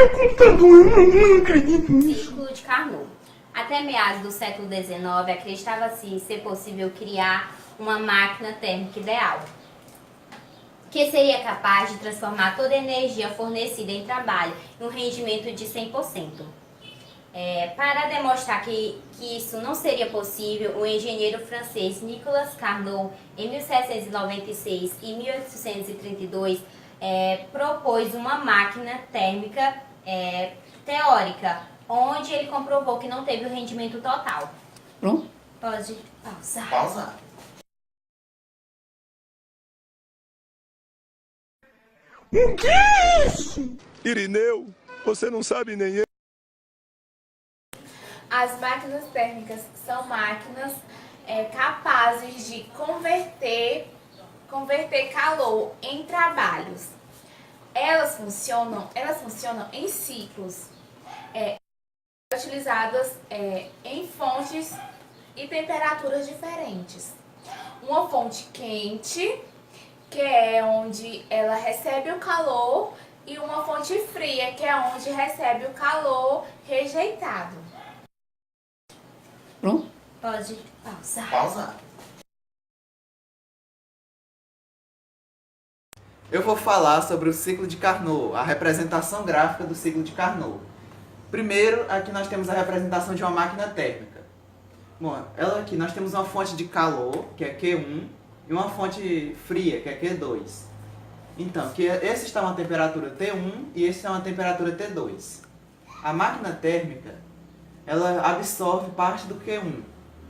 meu computador, eu não acredito nisso. Ciclo de Carnot. Até meados do século XIX, acreditava-se ser possível criar uma máquina térmica ideal, que seria capaz de transformar toda a energia fornecida em trabalho em um rendimento de 100%. Para demonstrar que isso não seria possível, o engenheiro francês Nicolas Carnot, em 1796 e 1832, propôs uma máquina térmica teórica, onde ele comprovou que não teve o rendimento total. Pronto? Pode pausar. Pausa. O que é isso? Irineu, você não sabe nem eu. As máquinas térmicas são máquinas capazes de converter calor em trabalhos. Elas funcionam em ciclos, utilizadas em fontes e temperaturas diferentes. Uma fonte quente, que é onde ela recebe o calor, e uma fonte fria, que é onde recebe o calor rejeitado. Pronto? Pode pausar. Pausa. Eu vou falar sobre o ciclo de Carnot, a representação gráfica do ciclo de Carnot. Primeiro, aqui nós temos a representação de uma máquina térmica. Bom, aqui nós temos uma fonte de calor, que é Q1, e uma fonte fria, que é Q2. Então, esse está a uma temperatura T1 e esse está a uma temperatura T2. A máquina térmica, ela absorve parte do Q1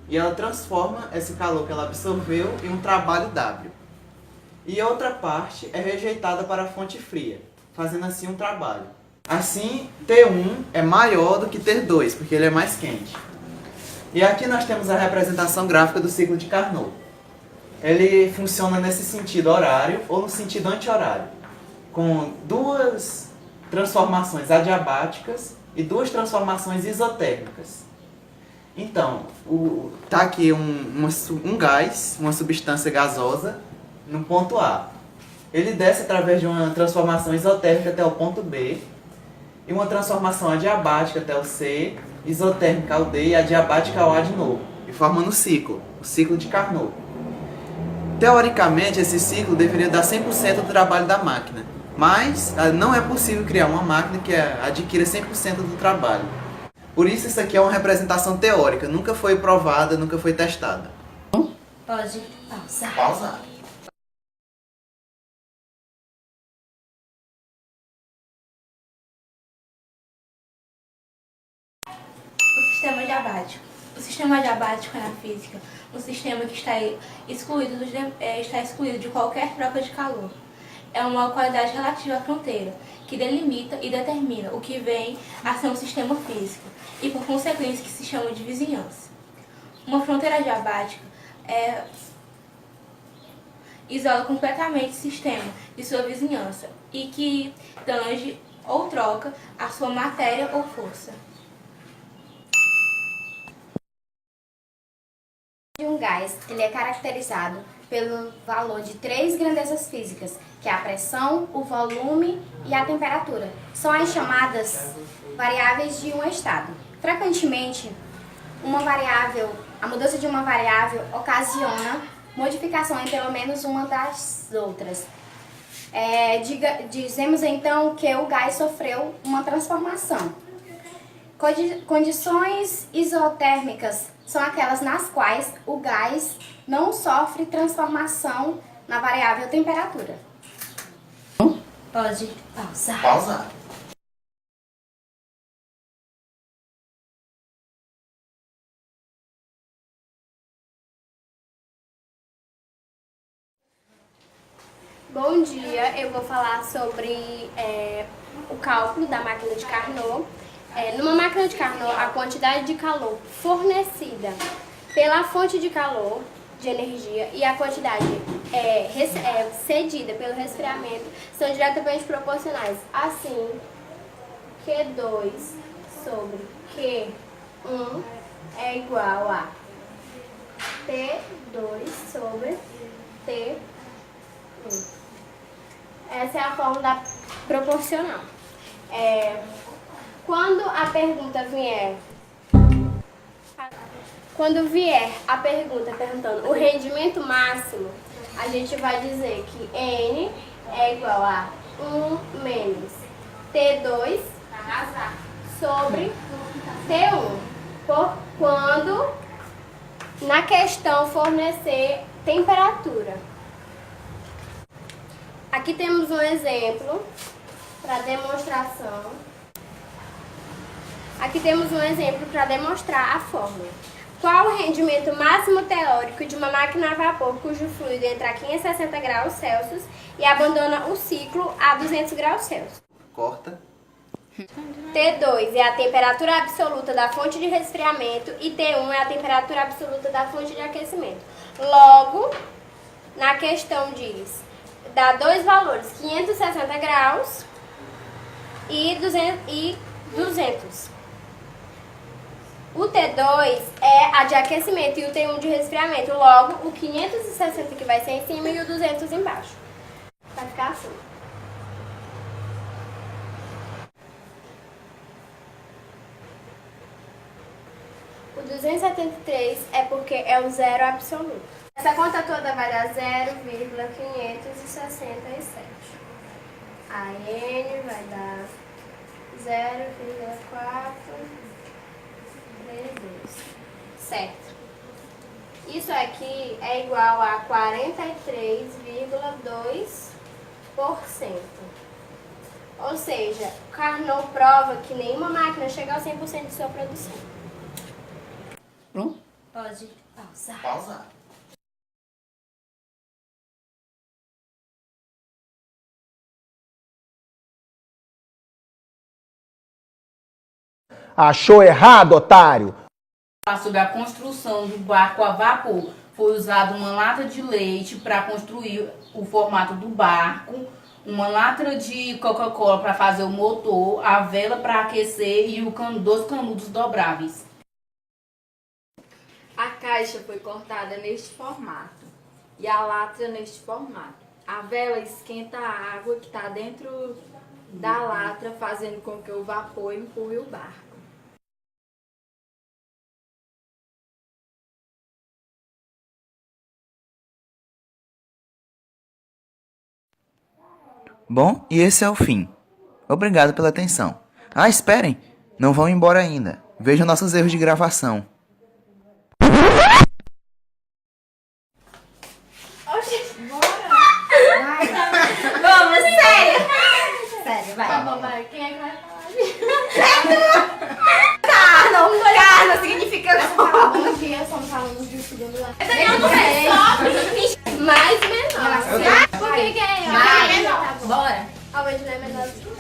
e ela transforma esse calor que ela absorveu em um trabalho W. E a outra parte é rejeitada para a fonte fria, fazendo assim um trabalho. Assim, T1 é maior do que T2, porque ele é mais quente. E aqui nós temos a representação gráfica do ciclo de Carnot. Ele funciona nesse sentido horário ou no sentido anti-horário, com duas transformações adiabáticas e duas transformações isotérmicas. Então, está aqui um gás, uma substância gasosa, no ponto A. Ele desce através de uma transformação isotérmica até o ponto B, e uma transformação adiabática até o C, isotérmica ao D e adiabática ao A de novo, e formando o ciclo de Carnot. Teoricamente, esse ciclo deveria dar 100% do trabalho da máquina, mas não é possível criar uma máquina que adquira 100% do trabalho. Por isso aqui é uma representação teórica, nunca foi provada, nunca foi testada. Pode pausar. Pausa. O sistema adiabático. O sistema adiabático é na física um sistema que está excluído de qualquer troca de calor. É uma qualidade relativa à fronteira, que delimita e determina o que vem a ser um sistema físico, e por consequência que se chama de vizinhança. Uma fronteira adiabática isola completamente o sistema de sua vizinhança e que tange ou troca a sua matéria ou força. De um gás, ele é caracterizado pelo valor de três grandezas físicas, que é a pressão, o volume e a temperatura. São as chamadas variáveis de um estado. Frequentemente, a mudança de uma variável ocasiona modificação em pelo menos uma das outras. Dizemos então que o gás sofreu uma transformação. Condições isotérmicas são aquelas nas quais o gás não sofre transformação na variável temperatura. Pode pausar. Pausa. Bom dia, eu vou falar sobre o cálculo da máquina de Carnot. Numa máquina de Carnot, a quantidade de calor fornecida pela fonte de calor, de energia, e a quantidade cedida pelo resfriamento são diretamente proporcionais. Assim, Q2 sobre Q1 é igual a T2 sobre T1. Essa é a fórmula proporcional. a pergunta vier perguntando o rendimento máximo, a gente vai dizer que N é igual a 1 menos T2 sobre T1, quando na questão fornecer temperatura. Aqui temos um exemplo para demonstração. Aqui temos um exemplo para demonstrar a fórmula. Qual o rendimento máximo teórico de uma máquina a vapor cujo fluido entra a 560 graus Celsius e abandona o ciclo a 200 graus Celsius? Corta. T2 é a temperatura absoluta da fonte de resfriamento e T1 é a temperatura absoluta da fonte de aquecimento. Logo, na questão diz, dá dois valores, 560 graus e 200. O T2 é a de aquecimento e o T1 de resfriamento. Logo, o 560 que vai ser em cima e o 200 embaixo. Vai ficar assim. O 273 é porque é o zero absoluto. Essa conta toda vai dar 0,567. A N vai dar 0,432. Certo. Isso aqui é igual a 43,2%. Ou seja, Carnot prova que nenhuma máquina chega ao 100% de sua produção. Pode pausar. Pausa. Achou errado, otário? Sobre a construção do barco a vapor, foi usada uma lata de leite para construir o formato do barco, uma lata de Coca-Cola para fazer o motor, a vela para aquecer e dois canudos dobráveis. A caixa foi cortada neste formato e a lata neste formato. A vela esquenta a água que está dentro da lata, fazendo com que o vapor empurre o barco. Bom, e esse é o fim. Obrigado pela atenção. Ah, esperem! Não vão embora ainda. Vejam nossos erros de gravação. Vamos, sério! Sério, vai. Tá bom, vai. Quem é que vai falar? Carno significa Bom dia, somos alunos do segundo ano. Eu não sei. Mais menor. Por que é eu? Vai. Tá bom. Bora. A Wesley é menor do que eu.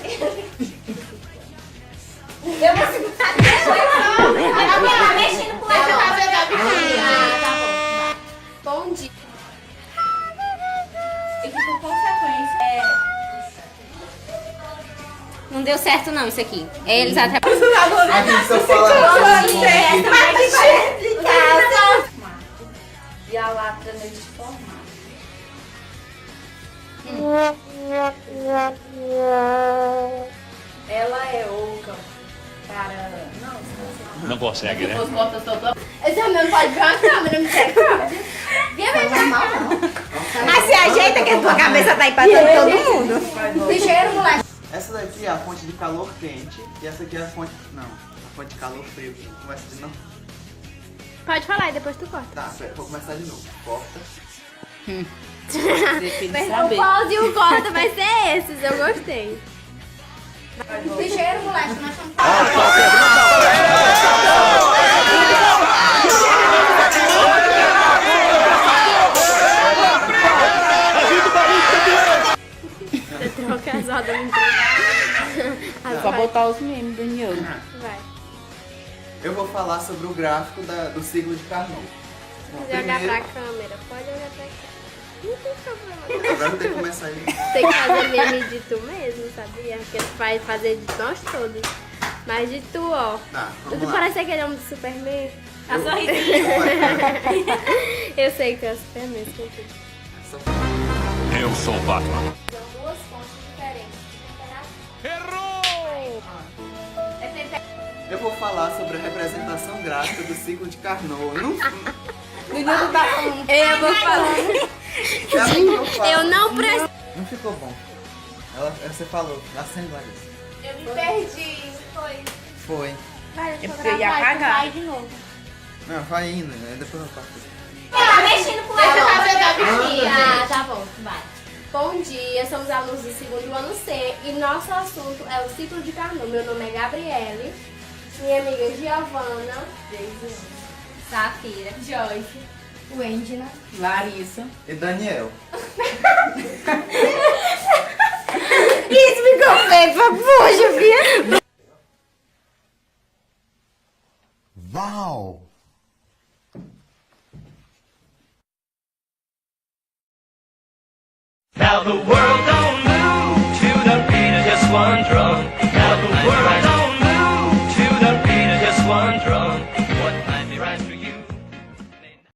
Eu vou segurar. Ela mexendo com ela. Tá bom. Bom dia. E que por consequência Não deu certo não isso aqui. Eles até... A gente só fala E a lata neste formato. Ela é oca para... Não consegue, né? Esse homem não pode ver uma câmera, misericórdia. Via bem normal, não. Mas se ajeita que a tua cabeça tá empatando todo mundo. Ligeiro, moleque. Essa daqui é a fonte de calor quente e essa aqui é a fonte... Não, a fonte de calor frio. Começa de novo. Pode falar e depois tu corta. Tá, vou começar de novo. Corta. O pause e o corta vai ser esses, eu gostei. Ligeiro, moleque, nós estamos... Troca as rodas no Só botar os memes, Daniel. Vai. Eu vou falar sobre o gráfico do ciclo de Carnot. Bom, Pode olhar primeiro, pra câmera, pode olhar pra cá. Não tem problema. agora tem que começar aí. Tem que fazer meme de tu mesmo, sabia? Porque tu vai fazer de nós todos. Mas de tu, ó. Tá, Tu vamos lá. parece aquele homem do Superman. Tá sorrisinho. Eu sei que é o Superman, esqueci. Eu sou o Batman. São duas fontes diferentes de temperatura. Errou! Eu vou falar sobre a representação gráfica do ciclo de Carnot. Não, Eu vou falar. Eu não preciso. não ficou bom. Você falou, na Assembleia. Eu me perdi. Foi. Vai, É porque eu ia apagar. Vai de novo. Não, vai indo, né? Depois eu faço. Tá mexendo com Deixa eu ela. fazer da bichinha. Ah, tá bom, vai. Bom dia, somos alunos do segundo ano C e nosso assunto é o ciclo de Carnot. Meu nome é Gabriele, minha amiga Giovana, Safira. Joyce, Wendina. Larissa. E Daniel. Isso ficou feio pra puxa, filha. Uau! Now the world don't move to the beat of just one drum. Now the world don't move to the beat of just one drum. What might be right for you?